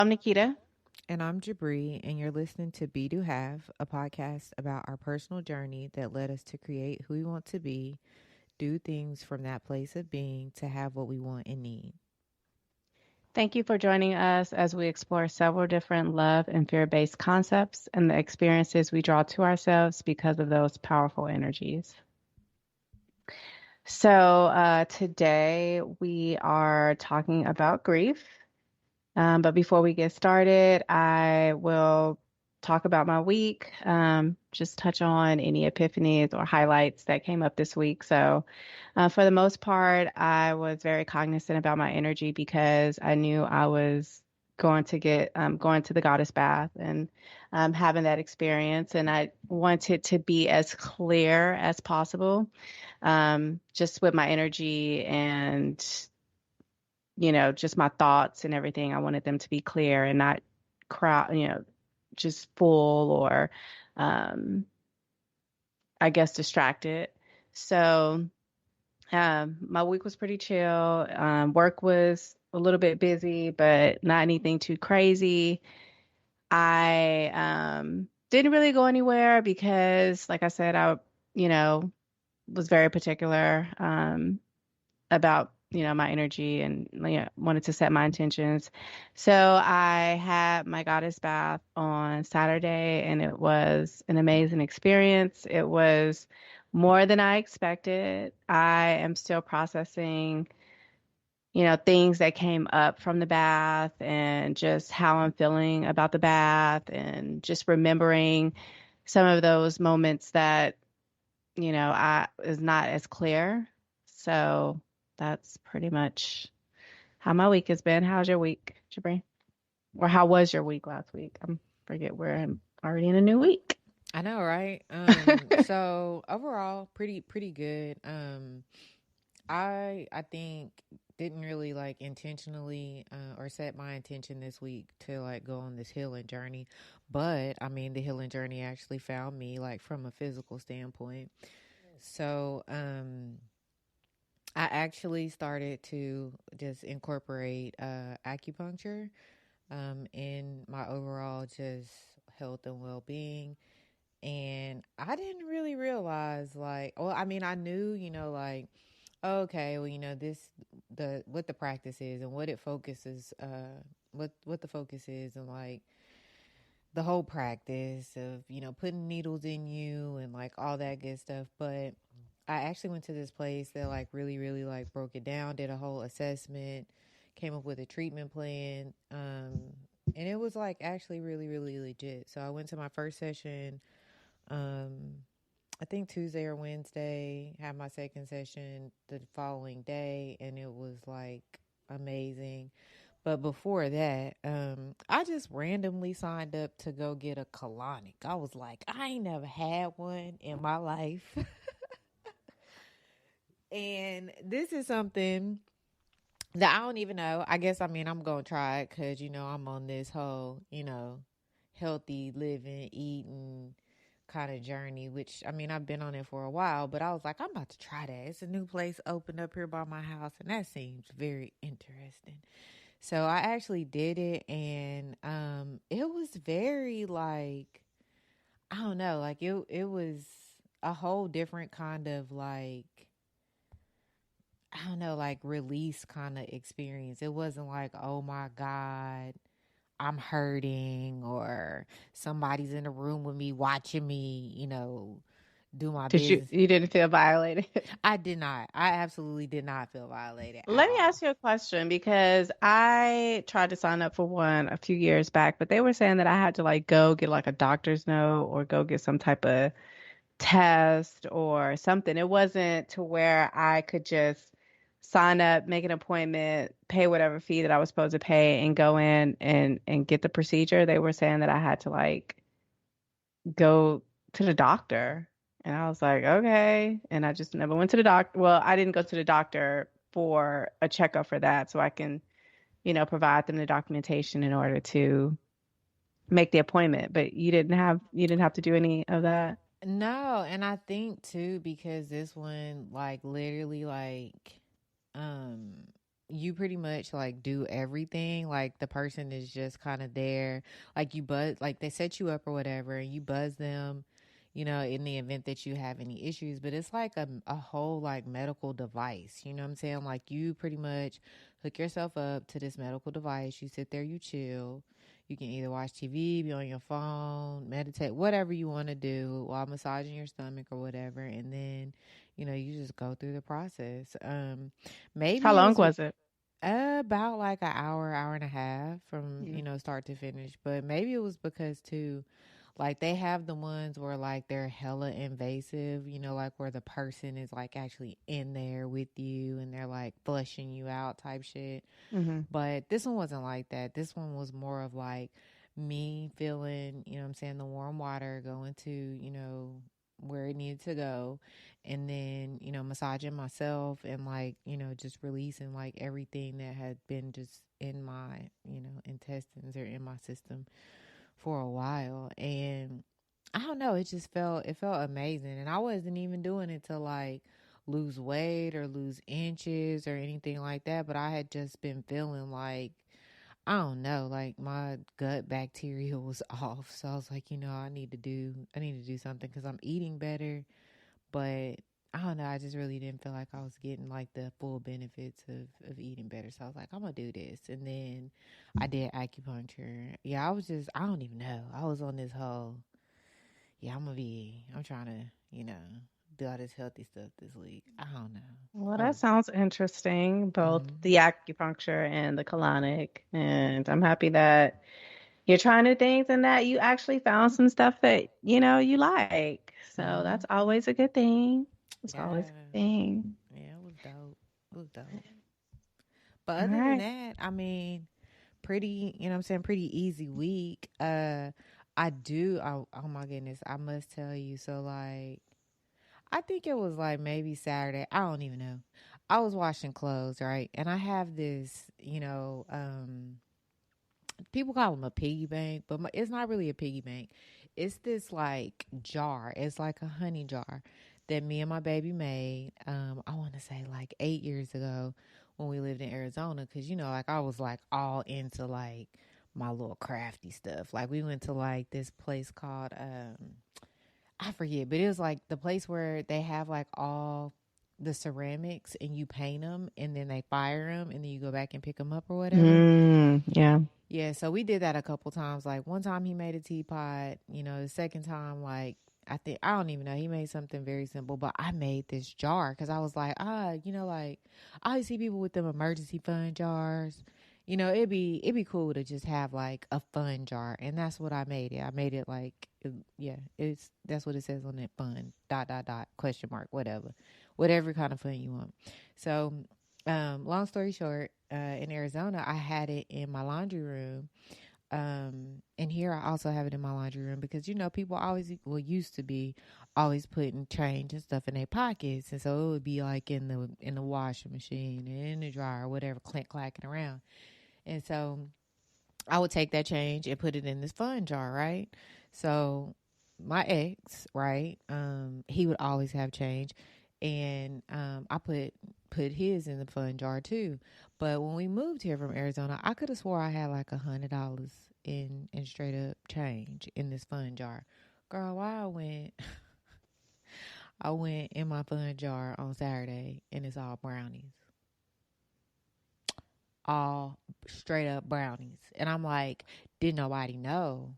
I'm Nikita. And I'm Je'Bree, and you're listening to Be Do Have, a podcast about our personal journey that led us to create who we want to be, do things from that place of being to have what we want and need. Thank you for joining us as we explore several different love and fear based concepts and the experiences we draw to ourselves because of those powerful energies. So, today we are talking about grief. But before we get started, I will talk about my week, just touch on any epiphanies or highlights that came up this week. So, for the most part, I was very cognizant about my energy because I knew I was going to the goddess bath and having that experience. And I wanted to be as clear as possible, just with my energy and just my thoughts and everything. I wanted them to be clear and not just full or, um, I guess, distracted. So, my week was pretty chill. Work was a little bit busy, but not anything too crazy. I didn't really go anywhere because, like I said, you know, was very particular about my energy and wanted to set my intentions. So I had my goddess bath on Saturday, and it was an amazing experience. It was more than I expected. I am still processing things that came up from the bath and just how I'm feeling about the bath and just remembering some of those moments that I is not as clear. So that's pretty much how my week has been. How's your week, Jabri? Or how was your week last week? I forget where I'm already in a new week. I know, right? So overall, pretty good. I think didn't really like intentionally or set my intention this week to like go on this healing journey, but I mean the healing journey actually found me like from a physical standpoint. So I actually started to just incorporate acupuncture in my overall just health and well being. And I didn't really realize, like, well, I mean, I knew, like, okay, well, this, what the practice is and what it focuses, what the focus is, and like the whole practice of, putting needles in you and like all that good stuff. But I actually went to this place that like really, really like broke it down, did a whole assessment, came up with a treatment plan. And it was like actually really, really legit. So I went to my first session, um, I think Tuesday or Wednesday, had my second session the following day, and it was like amazing. But before that, I just randomly signed up to go get a colonic. I was like, I ain't never had one in my life. And this is something that I don't even know. I guess, I mean, I'm going to try it because, I'm on this whole, healthy living, eating kind of journey, which, I mean, I've been on it for a while, but I was like, I'm about to try that. It's a new place opened up here by my house, and that seems very interesting. So I actually did it, and it was very like, I don't know, like it was a whole different kind of like, I don't know, like release kind of experience. It wasn't like, oh my God, I'm hurting, or somebody's in a room with me watching me, do my Did you business. you didn't feel violated? I did not. I absolutely did not feel violated at Let me all. ask you a question because I tried to sign up for one a few years back, but they were saying that I had to like go get like a doctor's note or go get some type of test or something. It wasn't to where I could just sign up, make an appointment, pay whatever fee that I was supposed to pay and go in and get the procedure. They were saying that I had to like go to the doctor. And I was like, okay. And I just never went to the doctor. Well, I didn't go to the doctor for a checkup for that. So I can, provide them the documentation in order to make the appointment. But you didn't have to do any of that. No, and I think too because this one like literally like um you pretty much like do everything. Like the person is just kind of there. Like you buzz, like they set you up or whatever, and you buzz them, in the event that you have any issues. But it's like a whole like medical device. You know what I'm saying? Like you pretty much hook yourself up to this medical device. You sit there, you chill. You can either watch TV, be on your phone, meditate, whatever you want to do while massaging your stomach or whatever. And then, you just go through the process. How Maybe it long was was it? about like an hour, hour and a half from, Yeah. start to finish. But maybe it was because too, like they have the ones where like they're hella invasive, like where the person is like actually in there with you and they're like flushing you out type shit. Hmm. But this one wasn't like that. This one was more of like me feeling, what I'm saying, the warm water going to, where it needed to go. And then, massaging myself and like, just releasing like everything that had been just in my, intestines or in my system for a while. And I don't know, it felt amazing. And I wasn't even doing it to like lose weight or lose inches or anything like that, but I had just been feeling like I don't know, like my gut bacteria was off. So I was like, I need to do something cuz I'm eating better, but I don't know, I just really didn't feel like I was getting like the full benefits of eating better. So I was like, I'm gonna do this. And then I did acupuncture. Yeah, I don't even know. I was on this whole, yeah, I'm trying to, do all this healthy stuff this week. I don't know. Well, I that was, sounds interesting, both mm-hmm. the acupuncture and the colonic. And I'm happy that you're trying new things and that you actually found some stuff that, you like. So that's Mm-hmm. always a good thing. It's always a good Yes. thing. Yeah, it was dope. It was dope. But All other than right. that, I mean, pretty, what I'm saying, pretty easy week. Oh my goodness, I must tell you. So like I think it was like maybe Saturday. I don't even know. I was washing clothes, right? And I have this, people call them a piggy bank, but it's not really a piggy bank. It's this like jar. It's like a honey jar that me and my baby made. I want to say like 8 years ago when we lived in Arizona, because like I was like all into like my little crafty stuff. Like we went to like this place called I forget, but it was like the place where they have like all the ceramics and you paint them and then they fire them and then you go back and pick them up or whatever. Yeah. Yeah, so we did that a couple times. Like one time he made a teapot, the second time, like I don't even know, he made something very simple, but I made this jar because I was like, like I always see people with them emergency fund jars. It'd be cool to just have like a fun jar, and that's what I made it. I made it like, yeah, that's what it says on it, fun dot dot dot question mark whatever kind of fun you want. So long story short, in Arizona, I had it in my laundry room. And here I also have it in my laundry room because people always, well, used to be always putting change and stuff in their pockets, and so it would be like in the washing machine and in the dryer, whatever, clink clacking around. And so I would take that change and put it in this fun jar, right? So my ex, right, he would always have change, and I put his in the fun jar too. But when we moved here from Arizona, I could have swore I had like $100 in straight up change in this fun jar. Girl, why I went in my fun jar on Saturday and it's all brownies, all straight up brownies, and I'm like, did nobody know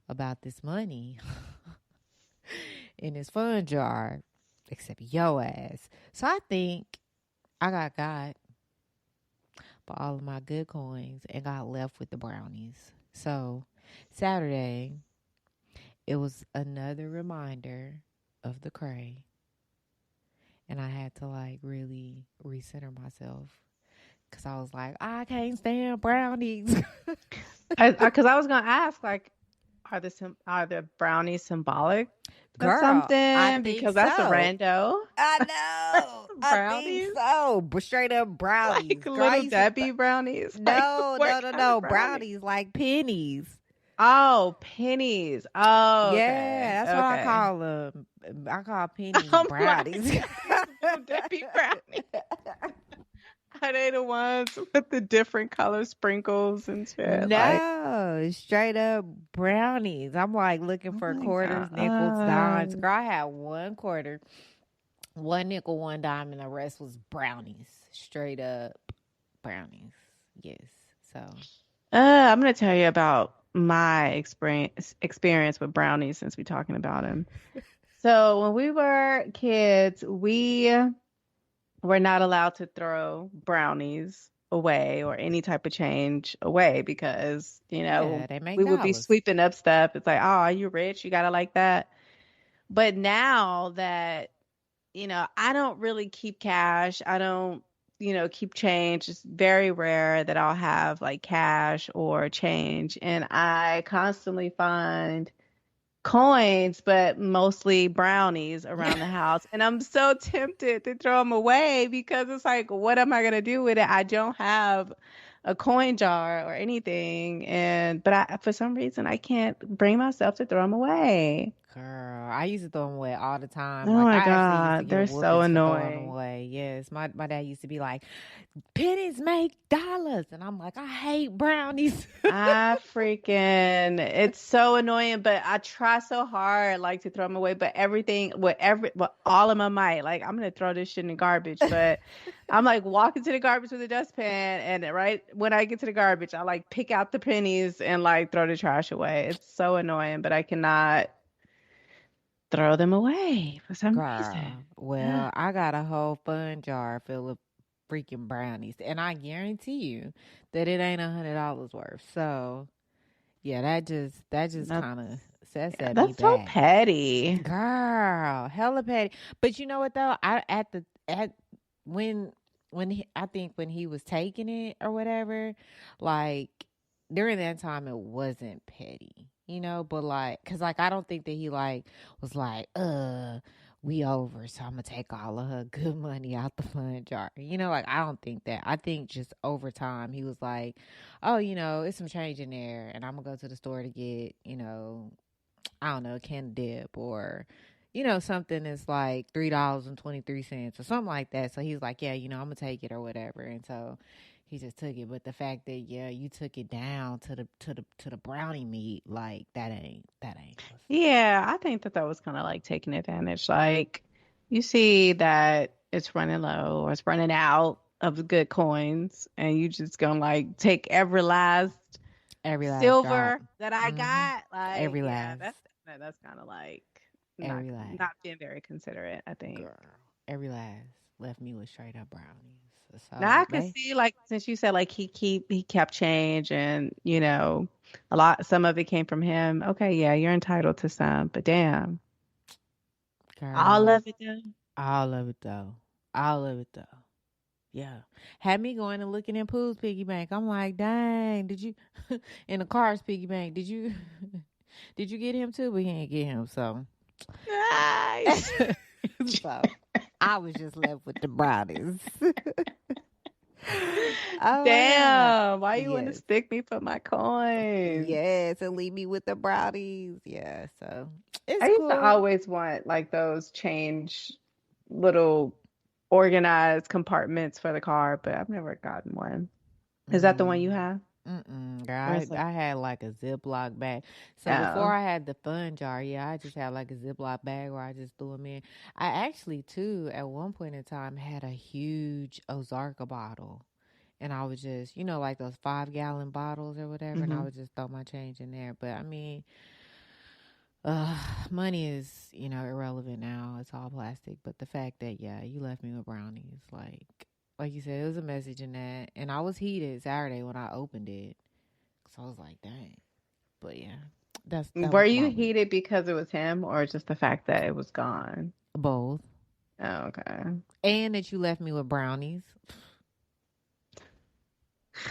about this money in this fun jar except yo ass? So I think I got for all of my good coins and got left with the brownies. So Saturday, it was another reminder of the cray, and I had to like really recenter myself because I was like, I can't stand brownies. Because I was gonna ask, like, are the brownies symbolic of Girl, I something? think Because that's a so. rando. I know. I think Brownies, so. But straight up brownies. like Girl, I little used to Debbie brownies. Like, no, what no, no, kind of no. brownie? Brownies like pennies. Oh, pennies. Oh, okay, Yeah, that's what I okay. call them. I call pennies I'm like, brownies. little Debbie brownie. Are they the ones with the different color sprinkles and shit? Like, No, straight up brownies. I'm like looking oh for my quarters, nickels, dimes. God. Girl, I had 1 quarter, 1 nickel, 1 dime, and the rest was brownies. Straight up brownies. Yes. So I'm gonna tell you about my experience with brownies since we're talking about them. So when we were kids, we were not allowed to throw brownies away or any type of change away because, yeah, they make we would be dollars. sweeping up stuff. It's like, oh, are you rich? You gotta like that. But now that, I don't really keep cash. I don't, keep change. It's very rare that I'll have like cash or change. And I constantly find coins, but mostly brownies around the house. And I'm so tempted to throw them away because it's like, what am I gonna do with it? I don't have a coin jar or anything, but for some reason, I can't bring myself to throw them away. Girl, I used to throw them away all the time. Oh Like my I actually used to God, get they're so whoopings for throwing them annoying. away. Yes, my dad used to be like, "Pennies make dollars," and I'm like, "I hate brownies." It's so annoying, but I try so hard like to throw them away, but all of my might, like I'm gonna throw this shit in the garbage, but I'm like walking to the garbage with a dustpan, and right when I get to the garbage, I like pick out the pennies and like throw the trash away. It's so annoying, but I cannot throw them away for some reason. Girl, well, I got a whole fun jar full of freaking brownies, and I guarantee you that it ain't $100 worth. So yeah, that just That's, kind of set me that's so back. petty. Girl, hella petty. But you know what though? I at when I think when he was taking it or whatever, like during that time it wasn't petty, but like cuz like I don't think that he like was like, we over, so I'm gonna take all of her good money out the fund jar. Like I don't think that. I think just over time he was like, oh, it's some change in there and I'm gonna go to the store to get, I don't know, a can of dip or, something that's like $3.23 or something like that. So he's like, yeah, I'm gonna take it or whatever. And so he just took it. But the fact that you took it down to the brownie meat, like that ain't what's up. Yeah, I think that was kind of like taking advantage. Like, you see that it's running low or it's running out of the good coins, and you just gonna like take every last Every last drop. silver that I Mm-hmm. got. Like, Every yeah, last. that's kind of like not Every last. not being very considerate, I think. Girl. Every last left me with straight up brownies. Now So I could they see like since you said like he kept change and a lot some of it came from him. Okay, yeah, you're entitled to some, but damn, all girl. of it though. All of it though. All of it though. Yeah. Had me going and looking in Pooh's piggy bank. I'm like, dang, did you in the car's piggy bank, did you did you get him too? But he ain't get him, so Nice. so I was just left with the brownies. Oh my God. Damn, why you want to Yes. stick me for my coins? Yes, and leave me with the brownies. Yeah, so I it's used to cool. always want like those change little organized compartments for the car, but I've never gotten one. Is that the one you Mm. have? Girl, Or I, is it? I had like a Ziploc bag. So before Oh. I had the fun jar, yeah, I just had like a Ziploc bag where I just threw them in. I actually, too, at one point in time, had a huge Ozarka bottle. And I would just, like those 5-gallon bottles or whatever, and I Hmm. would just throw my change in there. But I mean, uh, money is, irrelevant now. It's all plastic. But the fact that, yeah, you left me with brownies, like you said, it was a message in that. And I was heated Saturday when I opened it. So I was like, dang. But yeah, that Were was you my week. heated because it was him or just the fact that it was gone? Both. Oh, okay. And that you left me with brownies.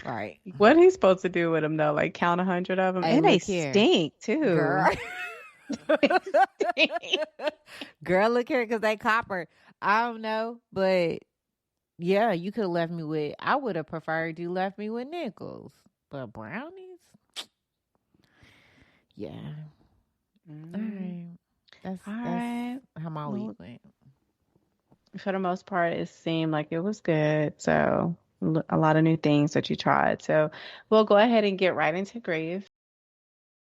Right. What he's supposed to do with them though? Like count 100 of them, Hey, and they look here. stink Girl. too. They stink. Girl, look here, because they copper. I don't know, but yeah, you could have left me with, I would have preferred you left me with nickels. But brownies? Yeah. All Mm, right. That's all that's right. how my week Well, went. for the most part, it seemed like it was good. So a lot of new things that you tried. So we'll go ahead and get right into grief.